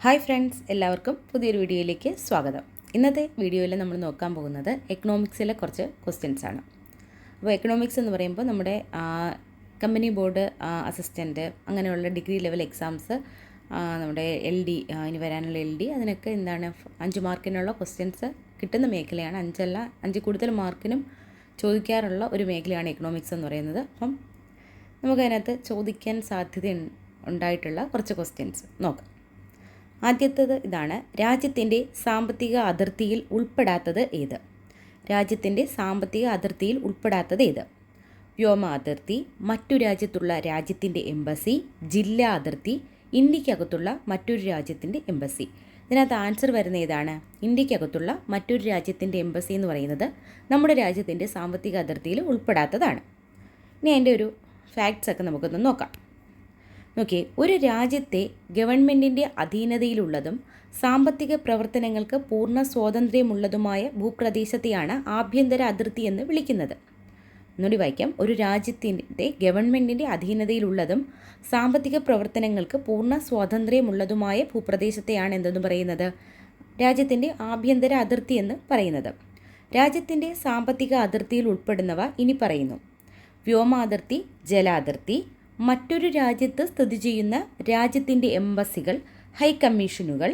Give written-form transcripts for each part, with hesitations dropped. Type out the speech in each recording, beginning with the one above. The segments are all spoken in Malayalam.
ഹായ് ഫ്രണ്ട്സ്, എല്ലാവർക്കും പുതിയൊരു വീഡിയോയിലേക്ക് സ്വാഗതം. ഇന്നത്തെ വീഡിയോയിൽ നമ്മൾ നോക്കാൻ പോകുന്നത് എക്കണോമിക്സിലെ കുറച്ച് ക്വസ്റ്റ്യൻസ് ആണ്. അപ്പോൾ എക്കണോമിക്സ് എന്ന് പറയുമ്പോൾ നമ്മുടെ കമ്പനി ബോർഡ് അസിസ്റ്റൻറ്റ് അങ്ങനെയുള്ള ഡിഗ്രി ലെവൽ എക്സാംസ്, നമ്മുടെ LD ഇനി വരാനുള്ള LD അതിനൊക്കെ 5 മാർക്കിനുള്ള ക്വസ്റ്റ്യൻസ് കിട്ടുന്ന മേഖലയാണ്. 5 കൂടുതൽ മാർക്കിനും ചോദിക്കാറുള്ള ഒരു മേഖലയാണ് എക്കണോമിക്സ് എന്ന് പറയുന്നത്. അപ്പം നമുക്കതിനകത്ത് ചോദിക്കാൻ സാധ്യത ഉണ്ടായിട്ടുള്ള കുറച്ച് ക്വസ്റ്റ്യൻസ് നോക്കാം. ആദ്യത്തേത് ഇതാണ്: രാജ്യത്തിൻ്റെ സാമ്പത്തിക അതിർത്തിയിൽ ഉൾപ്പെടാത്തത് ഏത്? രാജ്യത്തിൻ്റെ സാമ്പത്തിക അതിർത്തിയിൽ ഉൾപ്പെടാത്തത് ഏത്? വ്യോമ അതിർത്തി, മറ്റു രാജ്യത്തുള്ള രാജ്യത്തിൻ്റെ എംബസി, ജില്ലാ അതിർത്തി, ഇന്ത്യക്കകത്തുള്ള മറ്റൊരു രാജ്യത്തിൻ്റെ എംബസി. ഇതിനകത്ത് ആൻസർ വരുന്ന ഏതാണ്? ഇന്ത്യക്കകത്തുള്ള മറ്റൊരു രാജ്യത്തിൻ്റെ എംബസി എന്ന് പറയുന്നത് നമ്മുടെ രാജ്യത്തിൻ്റെ സാമ്പത്തിക അതിർത്തിയിൽ ഉൾപ്പെടാത്തതാണ്. ഇനി അതിൻ്റെ ഒരു ഫാക്ട്സൊക്കെ നമുക്കൊന്ന് നോക്കാം. നോക്കിയേ, ഒരു രാജ്യത്തെ ഗവൺമെൻറ്റിൻ്റെ അധീനതയിലുള്ളതും സാമ്പത്തിക പ്രവർത്തനങ്ങൾക്ക് പൂർണ്ണ സ്വാതന്ത്ര്യമുള്ളതുമായ ഭൂപ്രദേശത്തെയാണ് ആഭ്യന്തര അതിർത്തി എന്ന് വിളിക്കുന്നത്. ഒന്നുകൂടി വായിക്കാം. ഒരു രാജ്യത്തിൻ്റെ ഗവൺമെൻറ്റിൻ്റെ അധീനതയിലുള്ളതും സാമ്പത്തിക പ്രവർത്തനങ്ങൾക്ക് പൂർണ്ണ സ്വാതന്ത്ര്യമുള്ളതുമായ ഭൂപ്രദേശത്തെയാണ് എന്തെന്ന് പറയുന്നത്? രാജ്യത്തിൻ്റെ ആഭ്യന്തര അതിർത്തി എന്ന് പറയുന്നത്. രാജ്യത്തിൻ്റെ സാമ്പത്തിക അതിർത്തിയിൽ ഉൾപ്പെടുന്നവ ഇനി പറയുന്നു: വ്യോമാതിർത്തി, ജലാതിർത്തി, മറ്റൊരു രാജ്യത്ത് സ്ഥിതി ചെയ്യുന്ന രാജ്യത്തിൻ്റെ എംബസികൾ, ഹൈക്കമ്മീഷനുകൾ,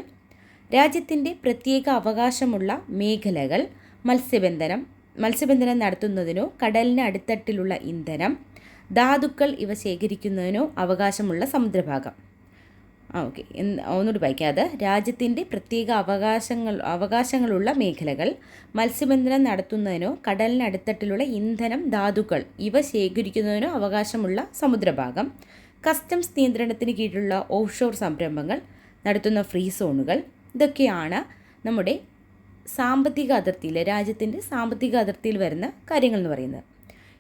രാജ്യത്തിൻ്റെ പ്രത്യേക അവകാശമുള്ള മേഖലകൾ, മത്സ്യബന്ധനം നടത്തുന്നതിനോ കടലിന് അടിത്തട്ടിലുള്ള ഇന്ധനം, ധാതുക്കൾ ഇവ ശേഖരിക്കുന്നതിനോ അവകാശമുള്ള സമുദ്രഭാഗം. ഓക്കെ, ഒന്നുകൂടി വായിക്കാതെ: രാജ്യത്തിൻ്റെ പ്രത്യേക അവകാശങ്ങളുള്ള മേഖലകൾ, മത്സ്യബന്ധനം നടത്തുന്നതിനോ കടലിന് അടിത്തട്ടിലുള്ള ഇന്ധനം, ധാതുക്കൾ ഇവ ശേഖരിക്കുന്നതിനോ അവകാശമുള്ള സമുദ്രഭാഗം, കസ്റ്റംസ് നിയന്ത്രണത്തിന് കീഴിലുള്ള ഓഫ്ഷോർ സംരംഭങ്ങൾ, നടത്തുന്ന ഫ്രീ സോണുകൾ. ഇതൊക്കെയാണ് നമ്മുടെ സാമ്പത്തിക അതിർത്തിയിൽ, രാജ്യത്തിൻ്റെ സാമ്പത്തിക അതിർത്തിയിൽ വരുന്ന കാര്യങ്ങൾ എന്ന് പറയുന്നത്.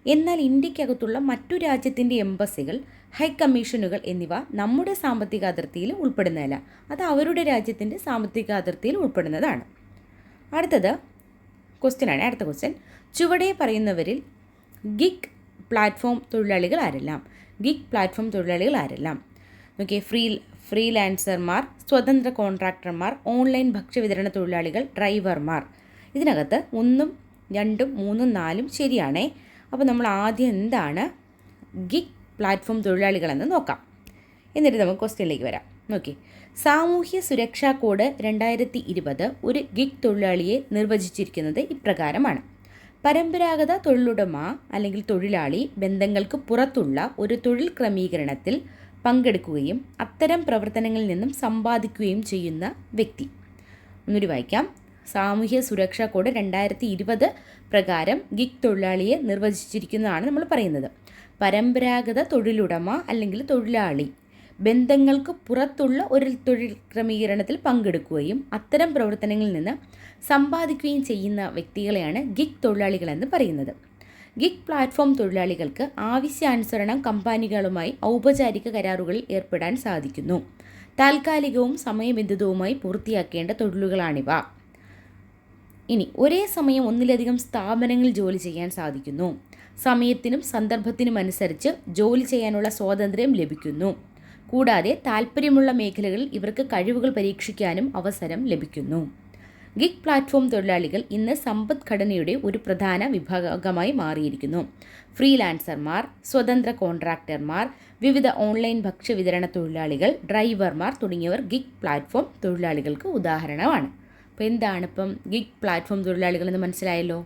എന്നാൽ ഇന്ത്യക്കകത്തുള്ള മറ്റു രാജ്യത്തിൻ്റെ എംബസികൾ, ഹൈക്കമ്മീഷനുകൾ എന്നിവ നമ്മുടെ സാമ്പത്തിക അതിർത്തിയിൽ ഉൾപ്പെടുന്നതല്ല. അത് അവരുടെ രാജ്യത്തിൻ്റെ സാമ്പത്തിക അതിർത്തിയിൽ ഉൾപ്പെടുന്നതാണ്. അടുത്ത ക്വസ്റ്റ്യൻ: ചുവടെ പറയുന്നവരിൽ ഗിഗ് പ്ലാറ്റ്ഫോം തൊഴിലാളികൾ ആരെല്ലാം? ഗിഗ് പ്ലാറ്റ്ഫോം തൊഴിലാളികൾ ആരെല്ലാം? ഓക്കെ, ഫ്രീലാൻസർമാർ, സ്വതന്ത്ര കോൺട്രാക്ടർമാർ, ഓൺലൈൻ ഭക്ഷ്യവിതരണ തൊഴിലാളികൾ, ഡ്രൈവർമാർ. ഇതിനകത്ത് 1, 2, 3, 4 ശരിയാണേ. അപ്പോൾ നമ്മൾ ആദ്യം എന്താണ് ഗിഗ് പ്ലാറ്റ്ഫോം തൊഴിലാളികളെന്ന് നോക്കാം. എന്നിട്ട് നമുക്ക് ക്വസ്റ്റ്യനിലേക്ക് വരാം. നോക്കി, സാമൂഹ്യ സുരക്ഷാ കോഡ് 2020 ഒരു ഗിഗ് തൊഴിലാളിയെ നിർവചിച്ചിരിക്കുന്നത് ഇപ്രകാരമാണ്: പരമ്പരാഗത തൊഴിലുടമ അല്ലെങ്കിൽ തൊഴിലാളി ബന്ധങ്ങൾക്ക് പുറത്തുള്ള ഒരു തൊഴിൽ ക്രമീകരണത്തിൽ പങ്കെടുക്കുകയും അത്തരം പ്രവർത്തനങ്ങളിൽ നിന്നും സമ്പാദിക്കുകയും ചെയ്യുന്ന വ്യക്തി. ഒന്നുകൂടി വായിക്കാം. സാമൂഹ്യ സുരക്ഷാ കോഡ് 2020 പ്രകാരം ഗിഗ് തൊഴിലാളിയെ നിർവചിച്ചിരിക്കുന്നതാണ് നമ്മൾ പറയുന്നത്. പരമ്പരാഗത തൊഴിലുടമ അല്ലെങ്കിൽ തൊഴിലാളി ബന്ധങ്ങൾക്ക് പുറത്തുള്ള ഒരു തൊഴിൽ ക്രമീകരണത്തിൽ പങ്കെടുക്കുകയും അത്തരം പ്രവർത്തനങ്ങളിൽ നിന്ന് സമ്പാദിക്കുകയും ചെയ്യുന്ന വ്യക്തികളെയാണ് ഗിഗ് തൊഴിലാളികളെന്ന് പറയുന്നത്. ഗിഗ് പ്ലാറ്റ്ഫോം തൊഴിലാളികൾക്ക് ആവശ്യാനുസരണം കമ്പനികളുമായി ഔപചാരിക കരാറുകളിൽ ഏർപ്പെടാൻ സാധിക്കുന്നു. താൽക്കാലികവും സമയബന്ധിതവുമായി പൂർത്തിയാക്കേണ്ട തൊഴിലുകളാണിവ. ഇനി, ഒരേ സമയം ഒന്നിലധികം സ്ഥാപനങ്ങളിൽ ജോലി ചെയ്യാൻ സാധിക്കുന്നു. സമയത്തിനും സന്ദർഭത്തിനുമനുസരിച്ച് ജോലി ചെയ്യാനുള്ള സ്വാതന്ത്ര്യം ലഭിക്കുന്നു. കൂടാതെ താൽപ്പര്യമുള്ള മേഖലകളിൽ ഇവർക്ക് കഴിവുകൾ പരീക്ഷിക്കാനും അവസരം ലഭിക്കുന്നു. ഗിഗ് പ്ലാറ്റ്ഫോം തൊഴിലാളികൾ ഇന്ന് സമ്പദ്ഘടനയുടെ ഒരു പ്രധാന വിഭാഗമായി മാറിയിരിക്കുന്നു. ഫ്രീലാൻസർമാർ, സ്വതന്ത്ര കോൺട്രാക്ടർമാർ, വിവിധ ഓൺലൈൻ ഭക്ഷ്യവിതരണ തൊഴിലാളികൾ, ഡ്രൈവർമാർ തുടങ്ങിയവർ ഗിഗ് പ്ലാറ്റ്ഫോം തൊഴിലാളികൾക്ക് ഉദാഹരണമാണ്. അപ്പോൾ എന്താണ് ഇപ്പം ഗിഗ് പ്ലാറ്റ്ഫോം തൊഴിലാളികളെന്ന് മനസ്സിലായല്ലോ?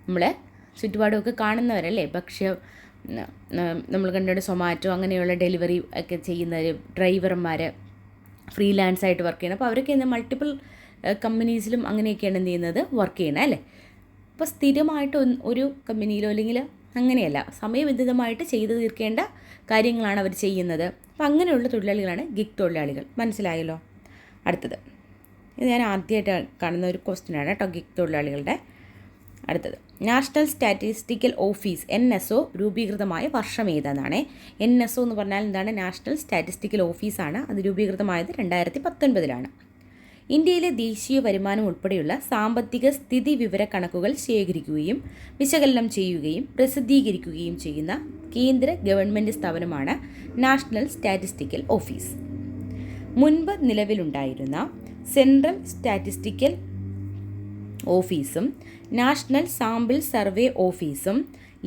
നമ്മളെ ചുറ്റുപാടുമൊക്കെ കാണുന്നവരല്ലേ, നമ്മൾ കണ്ടിട്ട് സൊമാറ്റോ അങ്ങനെയുള്ള ഡെലിവറി ഒക്കെ ചെയ്യുന്നവർ, ഡ്രൈവർമാർ, ഫ്രീലാൻസായിട്ട് വർക്ക് ചെയ്യണം. അപ്പോൾ അവരൊക്കെ ഇന്ന് മൾട്ടിപ്പിൾ കമ്പനീസിലും അങ്ങനെയൊക്കെയാണ് എന്ത് ചെയ്യുന്നത്, വർക്ക് ചെയ്യണം അല്ലേ. അപ്പോൾ സ്ഥിരമായിട്ട് ഒരു കമ്പനിയിലോ അല്ലെങ്കിൽ അങ്ങനെയല്ല, സമയബന്ധിതമായിട്ട് ചെയ്തു തീർക്കേണ്ട കാര്യങ്ങളാണ് അവർ ചെയ്യുന്നത്. അപ്പോൾ അങ്ങനെയുള്ള തൊഴിലാളികളാണ് ഗിഗ് തൊഴിലാളികൾ. മനസ്സിലായല്ലോ? അടുത്തത്, ഇത് ഞാൻ ആദ്യമായിട്ട് കാണുന്ന ഒരു ക്വസ്റ്റ്യനാണ് കേട്ടോ, ഗിഗ് തൊഴിലാളികളുടെ. അടുത്തത്, നാഷണൽ സ്റ്റാറ്റിസ്റ്റിക്കൽ ഓഫീസ് NSO രൂപീകൃതമായ വർഷം ഏതെന്നാണ്. NSO എന്ന് പറഞ്ഞാൽ എന്താണ്? നാഷണൽ സ്റ്റാറ്റിസ്റ്റിക്കൽ ഓഫീസാണ്. അത് രൂപീകൃതമായത് 2019 ഇന്ത്യയിലെ ദേശീയ വരുമാനം ഉൾപ്പെടെയുള്ള സാമ്പത്തിക സ്ഥിതി വിവര കണക്കുകൾ ശേഖരിക്കുകയും വിശകലനം ചെയ്യുകയും പ്രസിദ്ധീകരിക്കുകയും ചെയ്യുന്ന കേന്ദ്ര ഗവൺമെൻറ് സ്ഥാപനമാണ് നാഷണൽ സ്റ്റാറ്റിസ്റ്റിക്കൽ ഓഫീസ്. മുൻപ് നിലവിലുണ്ടായിരുന്ന സെൻട്രൽ സ്റ്റാറ്റിസ്റ്റിക്കൽ ഓഫീസും നാഷണൽ സാമ്പിൾ സർവേ ഓഫീസും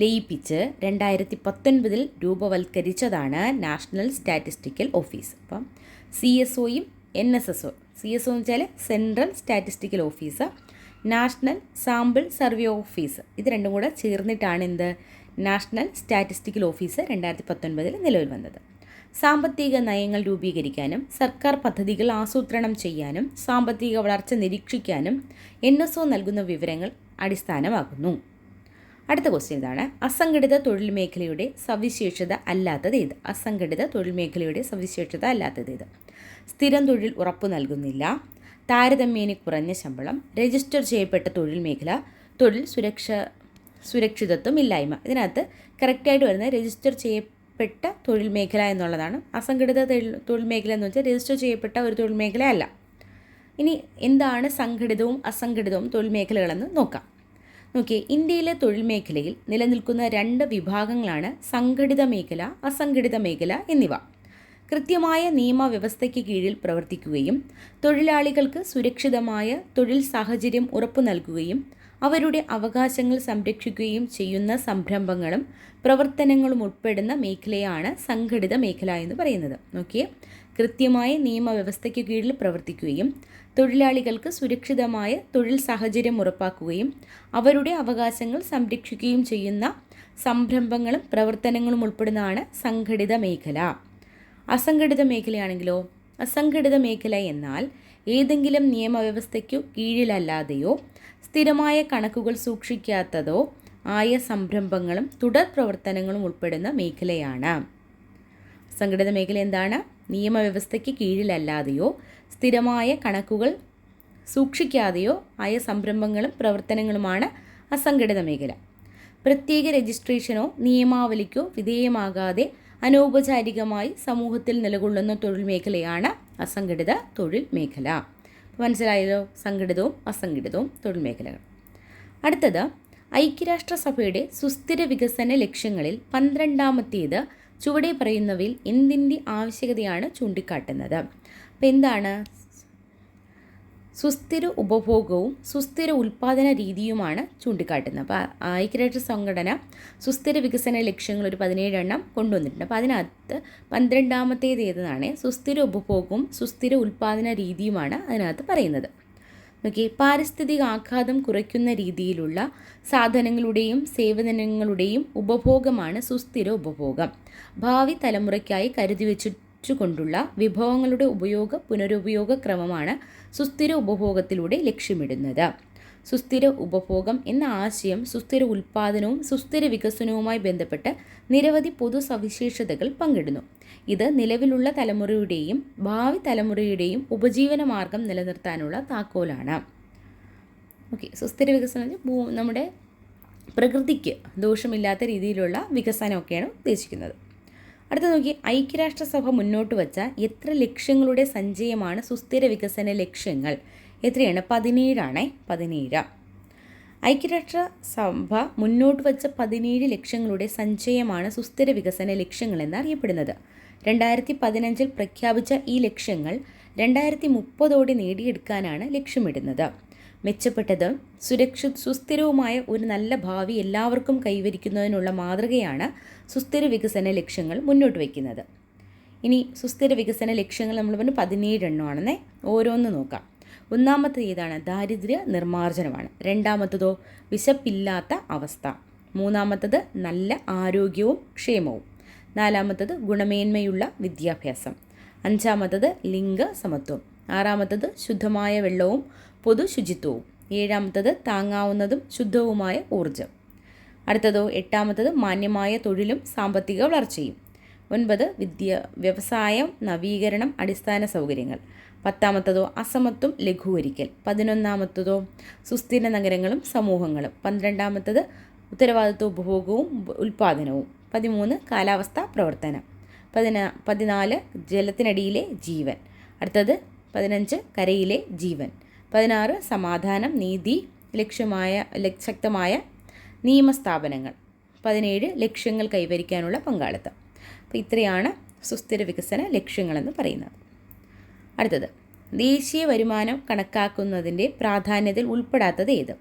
ലയിപ്പിച്ച് 2019 രൂപവൽക്കരിച്ചതാണ് നാഷണൽ സ്റ്റാറ്റിസ്റ്റിക്കൽ ഓഫീസ്. അപ്പം CSOയും NSSO, CSO എന്ന് വെച്ചാൽ central statistical office, national sample survey office, ഇത് രണ്ടും കൂടെ ചേർന്നിട്ടാണ് നാഷണൽ സ്റ്റാറ്റിസ്റ്റിക്കൽ ഓഫീസ് 2019 നിലവിൽ വന്നത്. സാമ്പത്തിക നയങ്ങൾ രൂപീകരിക്കാനും സർക്കാർ പദ്ധതികൾ ആസൂത്രണം ചെയ്യാനും സാമ്പത്തിക വളർച്ച നിരീക്ഷിക്കാനും NSO നൽകുന്ന വിവരങ്ങൾ അടിസ്ഥാനമാകുന്നു. അടുത്ത ക്വസ്റ്റ്യൻ ഇതാണ്: അസംഘടിത തൊഴിൽ മേഖലയുടെ സവിശേഷത അല്ലാത്തത് ഏത്? അസംഘടിത തൊഴിൽ മേഖലയുടെ സവിശേഷത അല്ലാത്തത് ഏത്? സ്ഥിരം തൊഴിൽ ഉറപ്പു നൽകുന്നില്ല, താരതമ്യേന കുറഞ്ഞ ശമ്പളം, രജിസ്റ്റർ ചെയ്യപ്പെട്ട തൊഴിൽ മേഖല, തൊഴിൽ സുരക്ഷിതത്വം ഇല്ലായ്മ. ഇതിനകത്ത് കറക്റ്റായിട്ട് വരുന്നത് രജിസ്റ്റർ ചെയ്യപ്പെട്ട തൊഴിൽ മേഖല എന്നുള്ളതാണ്. അസംഘടിത തൊഴിൽ മേഖല എന്ന് വെച്ചാൽ രജിസ്റ്റർ ചെയ്യപ്പെട്ട ഒരു തൊഴിൽ മേഖല അല്ല. ഇനി എന്താണ് സംഘടിതവും അസംഘടിതവും തൊഴിൽ മേഖലകളെന്ന് നോക്കാം. നോക്കിയേ, ഇന്ത്യയിലെ തൊഴിൽ മേഖലയിൽ നിലനിൽക്കുന്ന 2 വിഭാഗങ്ങളാണ് സംഘടിത മേഖല, അസംഘടിത മേഖല എന്നിവ. കൃത്യമായ നിയമവ്യവസ്ഥയ്ക്ക് കീഴിൽ പ്രവർത്തിക്കുകയും തൊഴിലാളികൾക്ക് സുരക്ഷിതമായ തൊഴിൽ സാഹചര്യം ഉറപ്പു നൽകുകയും അവരുടെ അവകാശങ്ങൾ സംരക്ഷിക്കുകയും ചെയ്യുന്ന സംരംഭങ്ങളും പ്രവർത്തനങ്ങളും ഉൾപ്പെടുന്ന മേഖലയാണ് സംഘടിത മേഖല എന്ന് പറയുന്നത്. നോക്കിയേ, കൃത്യമായ നിയമവ്യവസ്ഥയ്ക്ക് കീഴിൽ പ്രവർത്തിക്കുകയും തൊഴിലാളികൾക്ക് സുരക്ഷിതമായ തൊഴിൽ സാഹചര്യം ഉറപ്പാക്കുകയും അവരുടെ അവകാശങ്ങൾ സംരക്ഷിക്കുകയും ചെയ്യുന്ന സംരംഭങ്ങളും പ്രവർത്തനങ്ങളും ഉൾപ്പെടുന്നതാണ് സംഘടിത മേഖല. അസംഘടിത മേഖലയാണെങ്കിലോ, അസംഘടിത മേഖല എന്നാൽ ഏതെങ്കിലും നിയമവ്യവസ്ഥയ്ക്കു കീഴിലല്ലാതെയോ സ്ഥിരമായ കണക്കുകൾ സൂക്ഷിക്കാത്തതോ ആയ സംരംഭങ്ങളും തുടർ പ്രവർത്തനങ്ങളും ഉൾപ്പെടുന്ന മേഖലയാണ്. അസംഘടിത മേഖല എന്താണ്? നിയമവ്യവസ്ഥയ്ക്ക് കീഴിലല്ലാതെയോ സ്ഥിരമായ കണക്കുകൾ സൂക്ഷിക്കാതെയോ ആയ സംരംഭങ്ങളും പ്രവർത്തനങ്ങളുമാണ് അസംഘടിത മേഖല. പ്രത്യേക രജിസ്ട്രേഷനോ നിയമാവലിക്കോ വിധേയമാകാതെ അനൗപചാരികമായി സമൂഹത്തിൽ നിലകൊള്ളുന്ന തൊഴിൽ മേഖലയാണ് അസംഘടിത തൊഴിൽ മേഖല. മനസ്സിലായല്ലോ സംഘടിതവും അസംഘടിതവും തൊഴിൽ മേഖലകൾ. അടുത്തത്, ഐക്യരാഷ്ട്രസഭയുടെ സുസ്ഥിര വികസന ലക്ഷ്യങ്ങളിൽ 12ാമത്തേത് ചുവടെ പറയുന്നവയിൽ എന്തിൻ്റെ ആവശ്യകതയാണ് ചൂണ്ടിക്കാട്ടുന്നത്? അപ്പം എന്താണ്? സുസ്ഥിര ഉപഭോഗവും സുസ്ഥിര ഉൽപ്പാദന രീതിയുമാണ് ചൂണ്ടിക്കാട്ടുന്നത്. അപ്പോൾ ഐക്യരാഷ്ട്ര സംഘടന സുസ്ഥിര വികസന ലക്ഷ്യങ്ങൾ ഒരു 17 കൊണ്ടുവന്നിട്ടുണ്ട്. അപ്പോൾ അതിനകത്ത് 12ാമത്തേത് ഏതാണ്? സുസ്ഥിര ഉപഭോഗവും സുസ്ഥിര ഉൽപ്പാദന രീതിയുമാണ് അതിനകത്ത് പറയുന്നത്. നോക്കി, പാരിസ്ഥിതിക ആഘാതം കുറയ്ക്കുന്ന രീതിയിലുള്ള സാധനങ്ങളുടെയും സേവനങ്ങളുടെയും ഉപഭോഗമാണ് സുസ്ഥിര ഉപഭോഗം. ഭാവി തലമുറയ്ക്കായി കരുതി വെച്ചുകൊണ്ടുള്ള വിഭവങ്ങളുടെ പുനരുപയോഗ ക്രമമാണ് സുസ്ഥിര ഉപഭോഗത്തിലൂടെ ലക്ഷ്യമിടുന്നത്. സുസ്ഥിര ഉപഭോഗം എന്ന ആശയം സുസ്ഥിര ഉൽപ്പാദനവും സുസ്ഥിര വികസനവുമായി ബന്ധപ്പെട്ട് നിരവധി പൊതു സവിശേഷതകൾ പങ്കിടുന്നു. ഇത് നിലവിലുള്ള തലമുറയുടെയും ഭാവി തലമുറയുടെയും ഉപജീവന മാർഗം നിലനിർത്താനുള്ള താക്കോലാണ്. ഓക്കെ, സുസ്ഥിര വികസനം നമ്മുടെ പ്രകൃതിക്ക് ദോഷമില്ലാത്ത രീതിയിലുള്ള വികസനമൊക്കെയാണ് ഉദ്ദേശിക്കുന്നത്. അടുത്ത നോക്കി, ഐക്യരാഷ്ട്രസഭ മുന്നോട്ട് വച്ച എത്ര ലക്ഷ്യങ്ങളുടെ സഞ്ചയമാണ് സുസ്ഥിര വികസന ലക്ഷ്യങ്ങൾ? എത്രയാണ്? 17. ഐക്യരാഷ്ട്രസഭ മുന്നോട്ട് വച്ച 17 ലക്ഷ്യങ്ങളുടെ സഞ്ചയമാണ് സുസ്ഥിര വികസന ലക്ഷ്യങ്ങൾ എന്നറിയപ്പെടുന്നത്. 2015 പ്രഖ്യാപിച്ച ഈ ലക്ഷ്യങ്ങൾ 2030 നേടിയെടുക്കാനാണ് ലക്ഷ്യമിടുന്നത്. മെച്ചപ്പെട്ടതും സുസ്ഥിരവുമായ ഒരു നല്ല ഭാവി എല്ലാവർക്കും കൈവരിക്കുന്നതിനുള്ള മാതൃകയാണ് സുസ്ഥിര വികസന ലക്ഷ്യങ്ങൾ മുന്നോട്ട് വയ്ക്കുന്നത്. ഇനി സുസ്ഥിര വികസന ലക്ഷ്യങ്ങൾ നമ്മൾ പറഞ്ഞു 17 ഓരോന്ന് നോക്കാം. ഒന്നാമത്തെ ഏതാണ്? ദാരിദ്ര്യ നിർമ്മാർജ്ജനമാണ്. രണ്ടാമത്തതോ വിശപ്പില്ലാത്ത അവസ്ഥ. മൂന്നാമത്തത് നല്ല ആരോഗ്യവും ക്ഷേമവും. നാലാമത്തത് ഗുണമേന്മയുള്ള വിദ്യാഭ്യാസം. അഞ്ചാമത്തത് ലിംഗ സമത്വം. ആറാമത്തത് ശുദ്ധമായ വെള്ളവും പൊതു ശുചിത്വവും. ഏഴാമത്തത് താങ്ങാവുന്നതും ശുദ്ധവുമായ ഊർജ്ജം. അടുത്തതോ എട്ടാമത്തത് മാന്യമായ തൊഴിലും സാമ്പത്തിക വളർച്ചയും. 9 വ്യവസായം, നവീകരണം, അടിസ്ഥാന സൗകര്യങ്ങൾ. 10 അസമത്വം ലഘൂകരിക്കൽ. 11 സുസ്ഥിര നഗരങ്ങളും സമൂഹങ്ങളും. 12 ഉത്തരവാദിത്വ ഉപഭോഗവും ഉൽപ്പാദനവും. 13 കാലാവസ്ഥാ പ്രവർത്തനം. 14 ജലത്തിനടിയിലെ ജീവൻ. അടുത്തത് 15 കരയിലെ ജീവൻ. 16 സമാധാനം, നീതി ലക്ഷ്യമായ ശക്തമായ നിയമസ്ഥാപനങ്ങൾ. 17 ലക്ഷ്യങ്ങൾ കൈവരിക്കാനുള്ള പങ്കാളിത്തം. അപ്പോൾ ഇത്രയാണ് സുസ്ഥിര വികസന ലക്ഷ്യങ്ങളെന്ന് പറയുന്നത്. അടുത്തത്, ദേശീയ വരുമാനം കണക്കാക്കുന്നതിൻ്റെ പ്രാധാന്യത്തിൽ ഉൾപ്പെടാത്തത് ഏത്?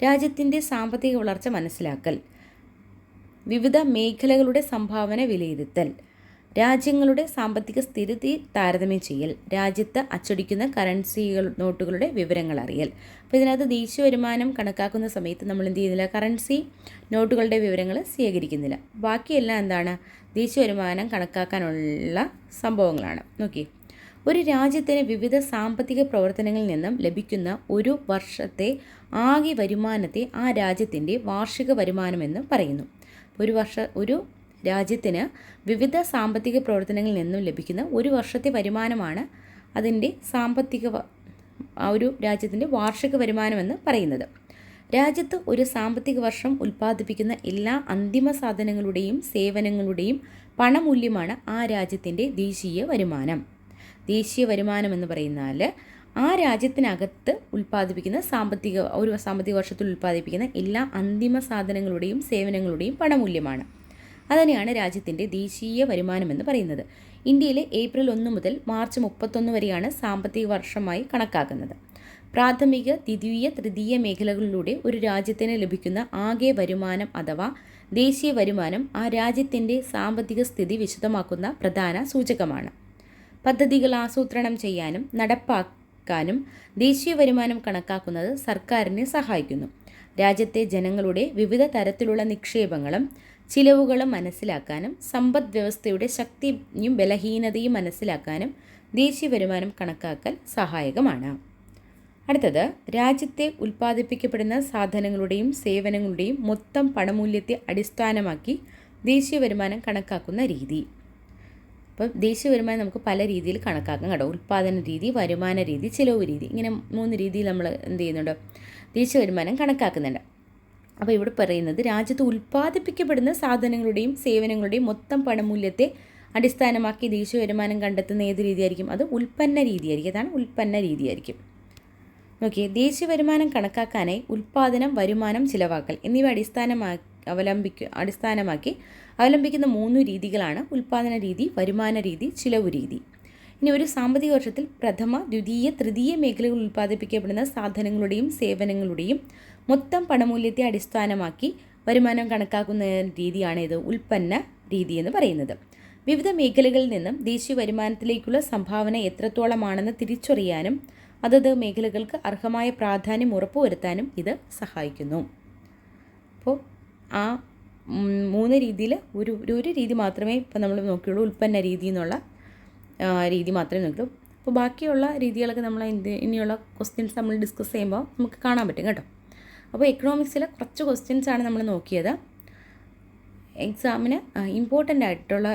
രാജ്യത്തിൻ്റെ സാമ്പത്തിക വളർച്ച മനസ്സിലാക്കൽ, വിവിധ മേഖലകളുടെ സംഭാവന വിലയിരുത്തൽ, രാജ്യങ്ങളുടെ സാമ്പത്തിക സ്ഥിതി താരതമ്യം ചെയ്യൽ, രാജ്യത്ത് അച്ചടിക്കുന്ന നോട്ടുകളുടെ വിവരങ്ങൾ അറിയൽ. അപ്പോൾ ഇതിനകത്ത് ദേശീയ വരുമാനം കണക്കാക്കുന്ന സമയത്ത് നമ്മൾ എന്ത് ചെയ്യുന്നില്ല, കറൻസി നോട്ടുകളുടെ വിവരങ്ങൾ സ്വീകരിക്കുന്നില്ല. ബാക്കിയെല്ലാം എന്താണ്, ദേശീയ വരുമാനം കണക്കാക്കാനുള്ള സംഭവങ്ങളാണ്. നോക്കി, ഒരു രാജ്യത്തിന് വിവിധ സാമ്പത്തിക പ്രവർത്തനങ്ങളിൽ നിന്നും ലഭിക്കുന്ന ഒരു വർഷത്തെ ആകെ വരുമാനത്തെ ആ രാജ്യത്തിൻ്റെ വാർഷിക വരുമാനമെന്ന് പറയുന്നു. ഒരു രാജ്യത്തിന് വിവിധ സാമ്പത്തിക പ്രവർത്തനങ്ങളിൽ നിന്നും ലഭിക്കുന്ന ഒരു വർഷത്തെ വരുമാനമാണ് അതിൻ്റെ ഒരു രാജ്യത്തിൻ്റെ വാർഷിക വരുമാനമെന്ന് പറയുന്നത്. രാജ്യത്ത് ഒരു സാമ്പത്തിക വർഷം ഉൽപ്പാദിപ്പിക്കുന്ന എല്ലാ അന്തിമ സാധനങ്ങളുടെയും സേവനങ്ങളുടെയും പണമൂല്യമാണ് ആ രാജ്യത്തിൻ്റെ ദേശീയ വരുമാനം. ദേശീയ വരുമാനം എന്ന് പറയുന്നാൽ ആ രാജ്യത്തിനകത്ത് ഉൽപ്പാദിപ്പിക്കുന്ന ഒരു സാമ്പത്തിക വർഷത്തിൽ ഉൽപ്പാദിപ്പിക്കുന്ന എല്ലാ അന്തിമ സാധനങ്ങളുടെയും സേവനങ്ങളുടെയും പണമൂല്യമാണ്. അതുതന്നെയാണ് രാജ്യത്തിൻ്റെ ദേശീയ വരുമാനമെന്ന് പറയുന്നത്. ഇന്ത്യയിലെ ഏപ്രിൽ 1 മുതൽ മാർച്ച് 31 വരെയാണ് സാമ്പത്തിക വർഷമായി കണക്കാക്കുന്നത്. പ്രാഥമിക, ദ്വിതീയ, തൃതീയ മേഖലകളിലൂടെ ഒരു രാജ്യത്തിന് ലഭിക്കുന്ന ആകെ വരുമാനം അഥവാ ദേശീയ വരുമാനം ആ രാജ്യത്തിൻ്റെ സാമ്പത്തിക സ്ഥിതി വിശദമാക്കുന്ന പ്രധാന സൂചകമാണ്. പദ്ധതികൾ ആസൂത്രണം ചെയ്യാനും നടപ്പാക്കാനും ദേശീയ വരുമാനം കണക്കാക്കുന്നത് സർക്കാരിനെ സഹായിക്കുന്നു. രാജ്യത്തെ ജനങ്ങളുടെ വിവിധ തരത്തിലുള്ള നിക്ഷേപങ്ങളും ചിലവുകളും മനസ്സിലാക്കാനും സമ്പദ് വ്യവസ്ഥയുടെ ശക്തിയും ബലഹീനതയും മനസ്സിലാക്കാനും ദേശീയ വരുമാനം കണക്കാക്കൽ സഹായകമാണ്. അടുത്തത്, രാജ്യത്തെ ഉൽപ്പാദിപ്പിക്കപ്പെടുന്ന സാധനങ്ങളുടെയും സേവനങ്ങളുടെയും മൊത്തം പണമൂല്യത്തെ അടിസ്ഥാനമാക്കി ദേശീയ വരുമാനം കണക്കാക്കുന്ന രീതി. അപ്പോൾ ദേശീയ വരുമാനം നമുക്ക് പല രീതിയിൽ കണക്കാക്കാം കേട്ടോ. ഉൽപ്പാദന രീതി, വരുമാന രീതി, ചിലവ് രീതി, ഇങ്ങനെ 3 രീതിയിൽ നമ്മൾ എന്ത് ചെയ്യുന്നുണ്ട്, ദേശീയ വരുമാനം കണക്കാക്കുന്നുണ്ട്. അപ്പോൾ ഇവിടെ പറയുന്നത് രാജ്യത്ത് ഉൽപ്പാദിപ്പിക്കപ്പെടുന്ന സാധനങ്ങളുടെയും സേവനങ്ങളുടെയും മൊത്തം പണമൂല്യത്തെ അടിസ്ഥാനമാക്കി ദേശീയ വരുമാനം കണ്ടെത്തുന്ന ഏത് രീതിയായിരിക്കും? അത് ഉൽപ്പന്ന രീതിയായിരിക്കും. അതാണ് ഉൽപ്പന്ന രീതിയായിരിക്കും. നോക്കിയേ, ദേശീയ വരുമാനം കണക്കാക്കാനായി ഉൽപ്പാദനം, വരുമാനം, ചിലവാക്കൽ എന്നിവ അടിസ്ഥാനമാക്കി അവലംബിക്കുന്ന 3 രീതികളാണ് ഉൽപ്പാദന രീതി, വരുമാന രീതി, ചിലവ് രീതി. ഇനി ഒരു സാമ്പത്തിക വർഷത്തിൽ പ്രഥമ, ദ്വിതീയ, തൃതീയ മേഖലകളിൽ ഉൽപ്പാദിപ്പിക്കപ്പെടുന്ന സാധനങ്ങളുടെയും സേവനങ്ങളുടെയും മൊത്തം പണമൂല്യത്തെ അടിസ്ഥാനമാക്കി വരുമാനം കണക്കാക്കുന്ന രീതിയാണ് ഇത് ഉൽപ്പന്ന രീതി എന്ന് പറയുന്നത്. വിവിധ മേഖലകളിൽ നിന്നും ദേശീയ വരുമാനത്തിലേക്കുള്ള സംഭാവന എത്രത്തോളമാണെന്ന് തിരിച്ചറിയാനും അതത് മേഖലകൾക്ക് അർഹമായ പ്രാധാന്യം ഉറപ്പുവരുത്താനും ഇത് സഹായിക്കുന്നു. അപ്പോൾ ആ 3 രീതിയിൽ ഒരു രീതി മാത്രമേ ഇപ്പോൾ നമ്മൾ നോക്കിയുള്ളൂ, ഉൽപ്പന്ന രീതി എന്നുള്ള രീതി മാത്രമേ നോക്കിയുള്ളൂ. അപ്പോൾ ബാക്കിയുള്ള രീതികളൊക്കെ നമ്മൾ ഇനിയുള്ള ക്വസ്റ്റ്യൻസ് നമ്മൾ ഡിസ്കസ് ചെയ്യുമ്പോൾ നമുക്ക് കാണാൻ പറ്റും കേട്ടോ. അപ്പോൾ എക്കണോമിക്സിലെ കുറച്ച് ക്വസ്റ്റ്യൻസാണ് നമ്മൾ നോക്കിയത്. എക്സാമിന് ഇമ്പോർട്ടൻ്റ് ആയിട്ടുള്ള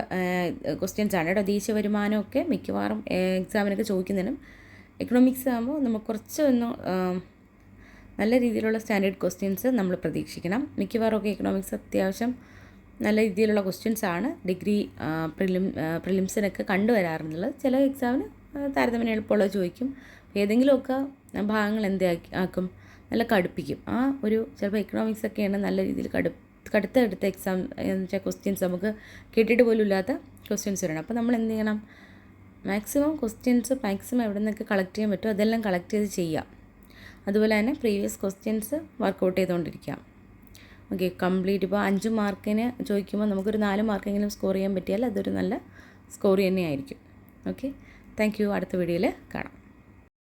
ക്വസ്റ്റ്യൻസാണ് കേട്ടോ. ദേശീയ വരുമാനമൊക്കെ മിക്കവാറും എക്സാമിനൊക്കെ ചോദിക്കുന്നതിനും എക്കണോമിക്സ് ആകുമ്പോൾ നമുക്ക് കുറച്ചൊന്ന് നല്ല രീതിയിലുള്ള സ്റ്റാൻഡേർഡ് ക്വസ്റ്റ്യൻസ് നമ്മൾ പ്രതീക്ഷിക്കണം. മിക്കവാറുമൊക്കെ എക്കണോമിക്സ് അത്യാവശ്യം നല്ല രീതിയിലുള്ള ക്വസ്റ്റ്യൻസാണ് ഡിഗ്രി പ്രിലിംസിനൊക്കെ കണ്ടുവരാറുള്ളത്. ചില എക്സാമിന് താരതമ്യം എളുപ്പമുള്ളത് ചോദിക്കും. ഏതെങ്കിലുമൊക്കെ ഭാഗങ്ങൾ ആക്കും, നല്ല കടുപ്പിക്കും. ചിലപ്പോൾ എക്കണോമിക്സൊക്കെയാണ് നല്ല രീതിയിൽ കടുത്ത എക്സാം എന്ന് വെച്ചാൽ ക്വസ്റ്റ്യൻസ് നമുക്ക് കേട്ടിട്ട് പോലും ഇല്ലാത്ത ക്വസ്റ്റ്യൻസ് വരണം. അപ്പോൾ നമ്മൾ എന്ത് ചെയ്യണം, മാക്സിമം എവിടെ നിന്നൊക്കെ കളക്ട് ചെയ്യാൻ പറ്റുമോ അതെല്ലാം കളക്ട് ചെയ്ത് ചെയ്യാം. അതുപോലെ തന്നെ പ്രീവിയസ് ക്വസ്റ്റ്യൻസ് വർക്കൗട്ട് ചെയ്തുകൊണ്ടിരിക്കാം. ഓക്കെ, കംപ്ലീറ്റ് ഇപ്പോൾ 5 മാർക്കിന് ചോദിക്കുമ്പോൾ നമുക്കൊരു 4 മാർക്കെങ്കിലും സ്കോർ ചെയ്യാൻ പറ്റിയാൽ അതൊരു നല്ല സ്കോർ തന്നെയായിരിക്കും. Okay, thank you. അടുത്ത വീഡിയോയിൽ കാണാം.